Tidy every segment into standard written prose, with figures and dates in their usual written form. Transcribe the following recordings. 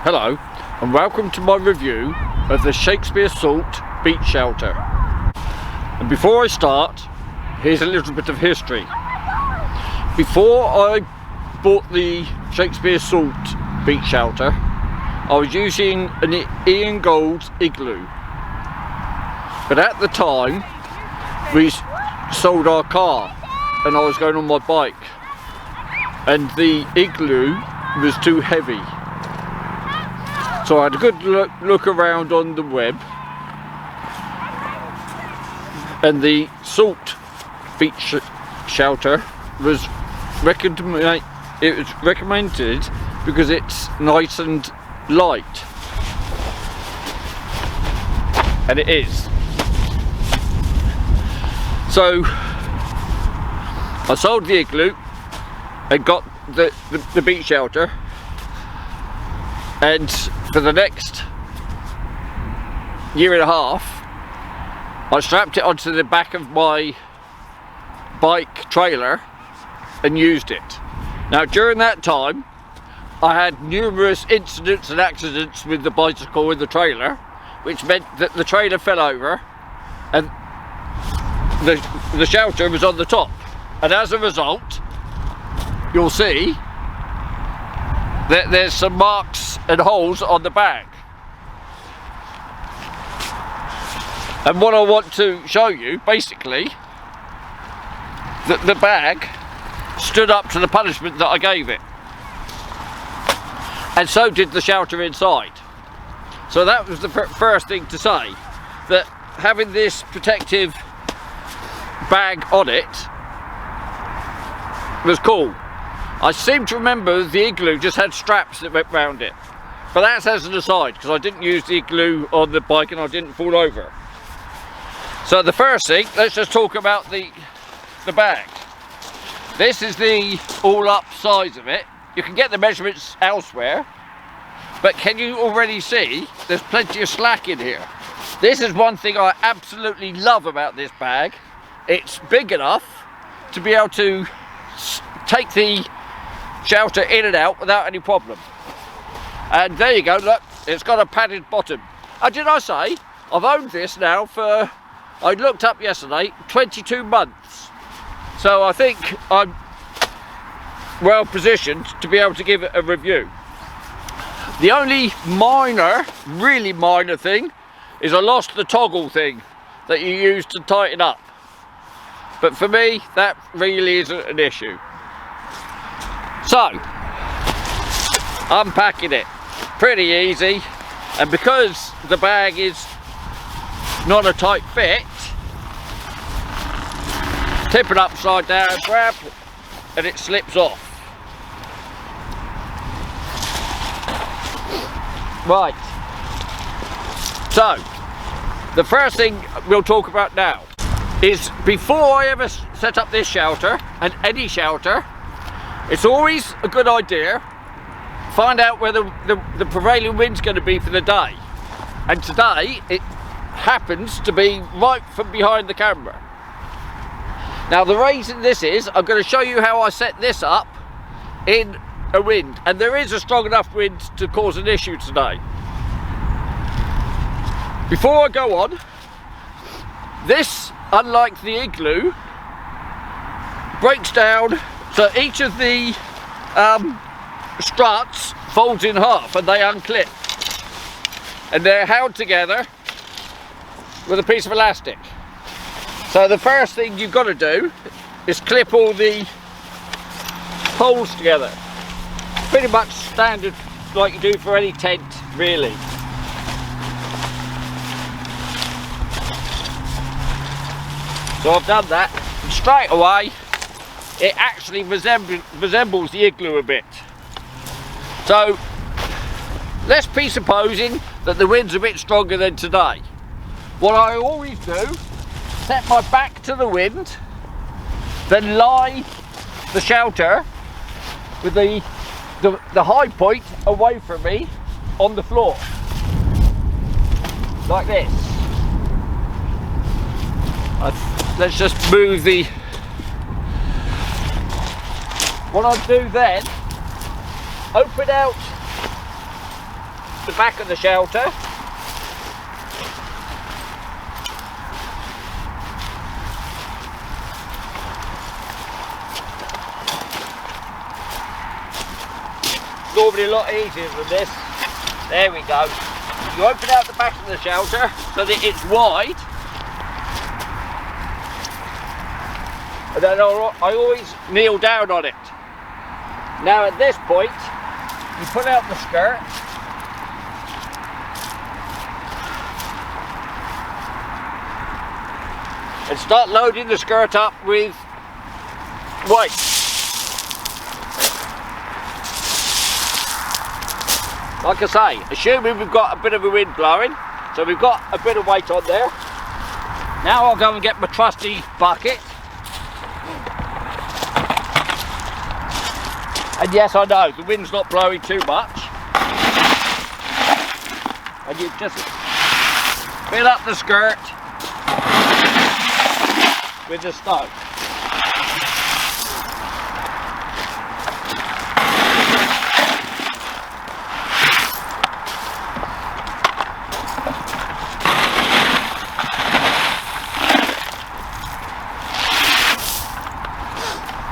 Hello and welcome to my review of the Shakespeare Salt Beach Shelter. And before I start, here's a little bit of history. Before I bought the Shakespeare Salt Beach Shelter, I was using an Ian Gold's Igloo. But at the time, we sold our car and I was going on my bike. And the Igloo was too heavy. So I had a good look around on the web, and the Salt Beach Shelter was recommended because it's nice and light, and it is. So I sold the Igloo and got the beach shelter, and for the next year and a half I strapped it onto the back of my bike trailer and used it. Now during that time I had numerous incidents and accidents with the bicycle and the trailer, which meant that the trailer fell over and the shelter was on the top, and as a result you'll see that there's some marks and holes on the bag. And what I want to show you, basically, that the bag stood up to the punishment that I gave it. And so did the shelter inside. So that was the first thing to say, that having this protective bag on it was cool. I seem to remember the Igloo just had straps that went round it, but that's as an aside because I didn't use the Igloo on the bike and I didn't fall over. So the first thing, let's just talk about the bag. This is the all up size of it. You can get the measurements elsewhere, but can you already see there's plenty of slack in here? This is one thing I absolutely love about this bag. It's big enough to be able to take the shelter in and out without any problem. And there you go, look, it's got a padded bottom. And did I say I've owned this now for, I looked up yesterday, 22 months. So I think I'm well positioned to be able to give it a review. The only minor, really minor thing is I lost the toggle thing that you use to tighten up. But for me, that really isn't an issue. So, unpacking it, pretty easy, and because the bag is not a tight fit, tip it upside down, grab, and it slips off. Right, so the first thing we'll talk about now is, before I ever set up this shelter, and any shelter, it's always a good idea to find out where the prevailing wind's going to be for the day. And today it happens to be right from behind the camera. Now the reason this is, I'm going to show you how I set this up in a wind, and there is a strong enough wind to cause an issue today. Before I go on, this, unlike the Igloo, breaks down. So each of the struts folds in half and they unclip, and they're held together with a piece of elastic. So the first thing you've got to do is clip all the holes together. Pretty much standard like you do for any tent, really. So I've done that, and straight away it actually resembles the Igloo a bit. So let's be supposing that the wind's a bit stronger than today. What I always do, set my back to the wind, then lie the shelter with the high point away from me on the floor, like this. Let's just move the... What I'll do then, open out the back of the shelter. Normally a lot easier than this. There we go. You open out the back of the shelter so that it's wide. And then I always kneel down on it. Now at this point, you pull out the skirt. And start loading the skirt up with weight. Like I say, assuming we've got a bit of a wind blowing, so we've got a bit of weight on there. Now I'll go and get my trusty bucket. And yes, I know, the wind's not blowing too much. And you just fill up the skirt with the stone.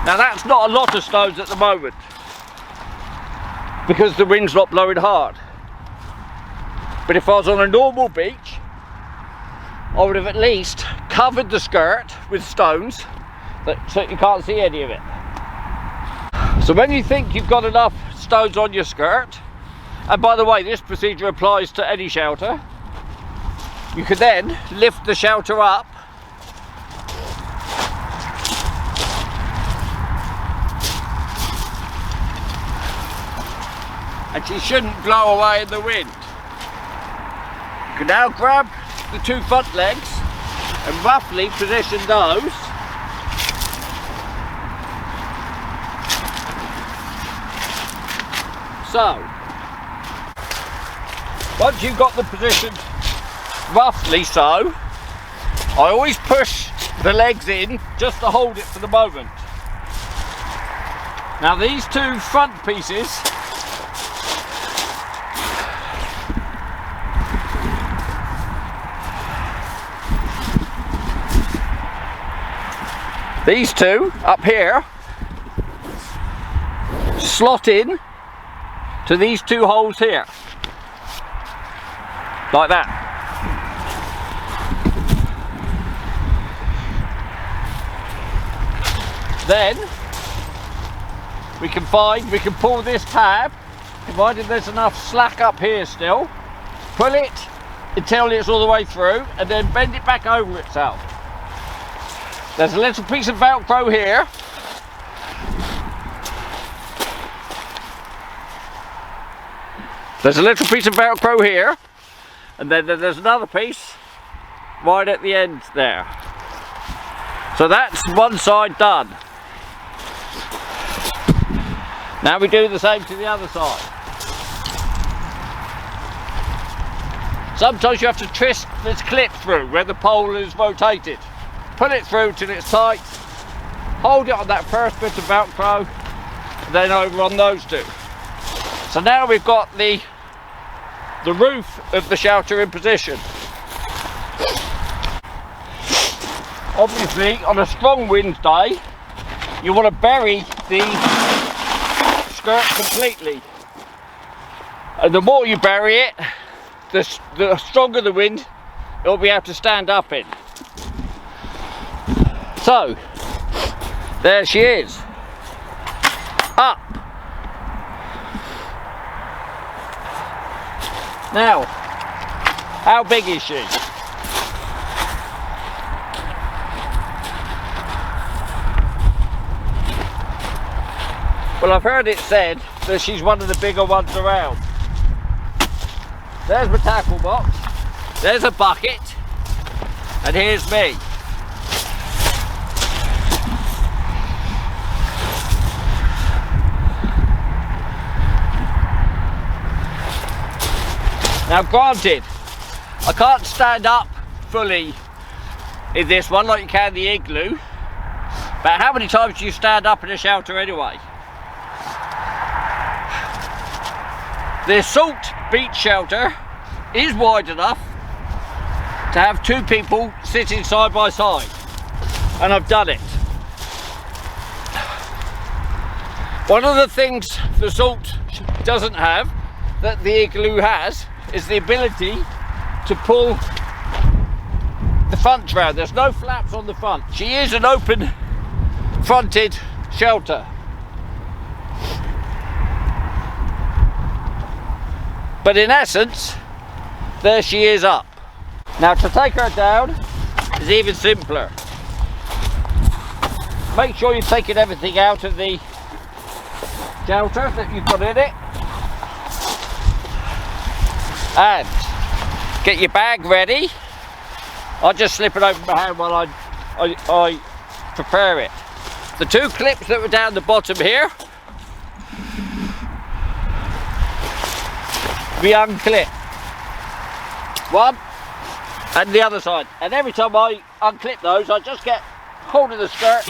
Now that's not a lot of stones at the moment because the wind's not blowing hard. But if I was on a normal beach, I would have at least covered the skirt with stones so you can't see any of it. So when you think you've got enough stones on your skirt, and by the way, this procedure applies to any shelter, you can then lift the shelter up and she shouldn't blow away in the wind. You can now grab the two front legs and roughly position those so. Once you've got the position roughly so, I always push the legs in just to hold it for the moment. Now these two front pieces these two up here slot in to these two holes here, like that. Then we can pull this tab, provided there's enough slack up here still, pull it until it's all the way through and then bend it back over itself. There's a little piece of Velcro here. There's a little piece of Velcro here, and then there's another piece right at the end there. So that's one side done. Now we do the same to the other side. Sometimes you have to twist this clip through where the pole is rotated. Pull it through till it's tight, hold it on that first bit of Velcro, and then over on those two. So now we've got the roof of the shelter in position. Obviously, on a strong wind day, you want to bury the skirt completely. And the more you bury it, the stronger the wind it'll be able to stand up in. So, there she is, up. Now, how big is she? Well, I've heard it said that she's one of the bigger ones around. There's my tackle box, there's a bucket, and here's me. Now granted, I can't stand up fully in this one like you can in the igloo, but how many times do you stand up in a shelter anyway? The assault beach shelter is wide enough to have two people sitting side by side, and I've done it. One of the things the Salt doesn't have that the Igloo has is the ability to pull the front round. There's no flaps on the front. She is an open fronted shelter. But in essence, there she is up. Now to take her down is even simpler. Make sure you're taking everything out of the shelter that you've got in it. And get your bag ready. I'll just slip it over my hand while I prepare it. The two clips that were down the bottom here, we unclip. One and the other side. And every time I unclip those, I just get hold of the skirt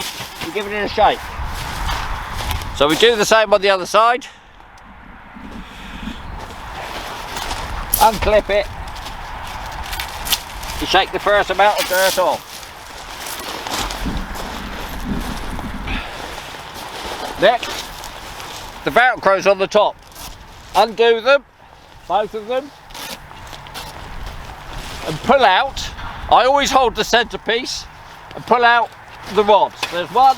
and give it a shake. So we do the same on the other side. Unclip it. You shake the first amount of dirt off. Next, the Velcro's on the top. Undo them, both of them, and pull out. I always hold the centerpiece and pull out the rods. There's one,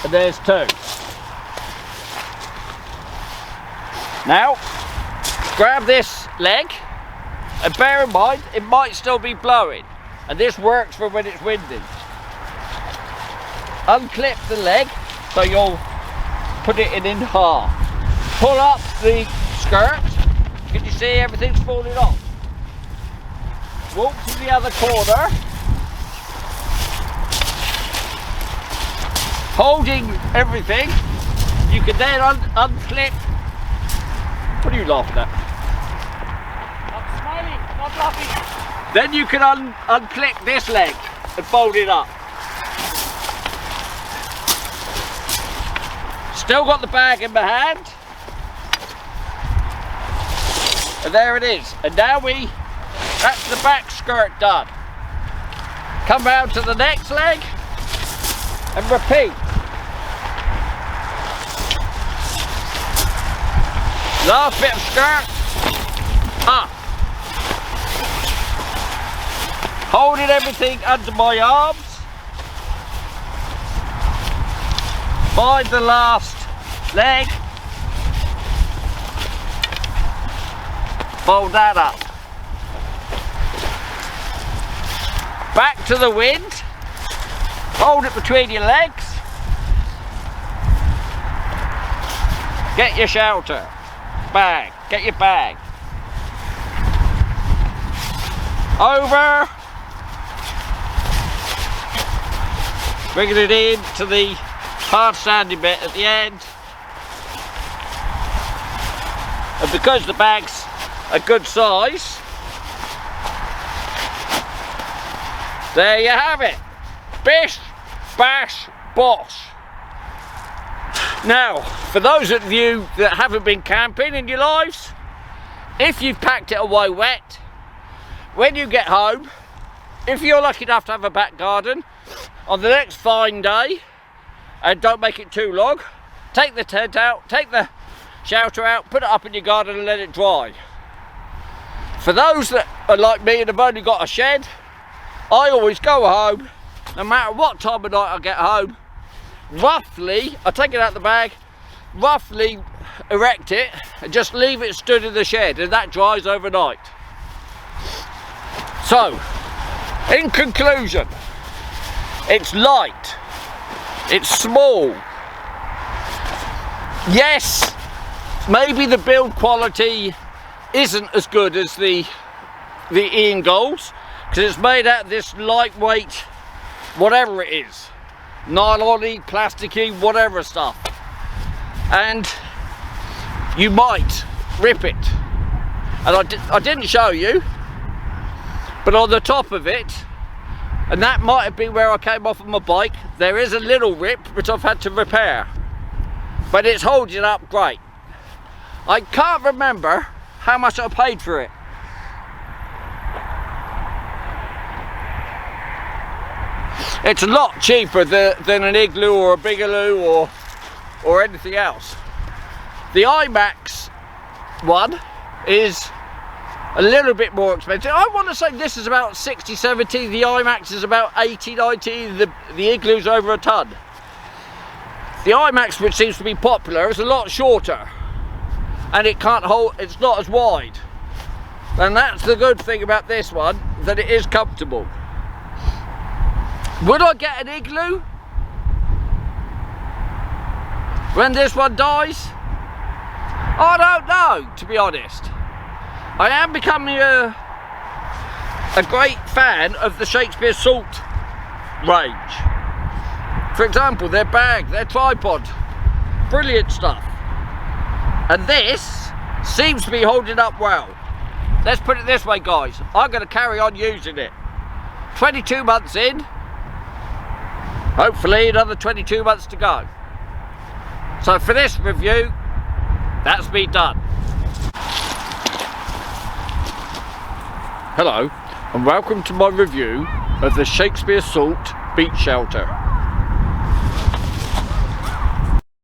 and there's two. Now, grab this leg, and bear in mind, it might still be blowing, and this works for when it's windy. Unclip the leg, so you'll put it in half. Pull up the skirt. Can you see everything's falling off? Walk to the other corner. Holding everything, you can then unclip. What are you laughing at? I'm smiling, not laughing. Then you can unclip this leg and fold it up. Still got the bag in my hand. And there it is. And now that's the back skirt done. Come round to the next leg and repeat. Last bit of skirt, up. Holding everything under my arms. Find the last leg. Fold that up. Back to the wind. Hold it between your legs. Get your shelter. Bag. Get your bag. Over. Bringing it in to the hard sandy bit at the end. And because the bag's a good size, there you have it. Bish, bash, bosh. Now, for those of you that haven't been camping in your lives, if you've packed it away wet, when you get home, if you're lucky enough to have a back garden, on the next fine day, and don't make it too long, take the tent out, take the shelter out, put it up in your garden and let it dry. For those that are like me and have only got a shed, I always go home, no matter what time of night I get home, roughly, I take it out the bag, roughly erect it and just leave it stood in the shed, and that dries overnight. So, in conclusion, it's light, it's small. Yes, maybe the build quality isn't as good as the Ian Golds, because it's made out of this lightweight, whatever it is, nylon-y, plasticky, whatever stuff, and you might rip it. And I didn't show you, but on the top of it, and that might have been where I came off of my bike, there is a little rip which I've had to repair, but it's holding up great. I can't remember how much I paid for it. It's a lot cheaper than an igloo or a bigaloo or anything else. The IMAX one is a little bit more expensive. I want to say this is about 60, 70. The IMAX is about 80, 90. The igloo's over a ton. The IMAX, which seems to be popular, is a lot shorter. And it can't hold, it's not as wide. And that's the good thing about this one, that it is comfortable. Would I get an igloo when this one dies? I don't know, to be honest. I am becoming a great fan of the Shakespeare salt range. For example, their bag, their tripod, brilliant stuff. And this seems to be holding up well. Let's put it this way, guys. I'm going to carry on using it. 22 months in. Hopefully another 22 months to go. So for this review, that's me done. Hello and welcome to my review of the Shakespeare Salt Beach Shelter.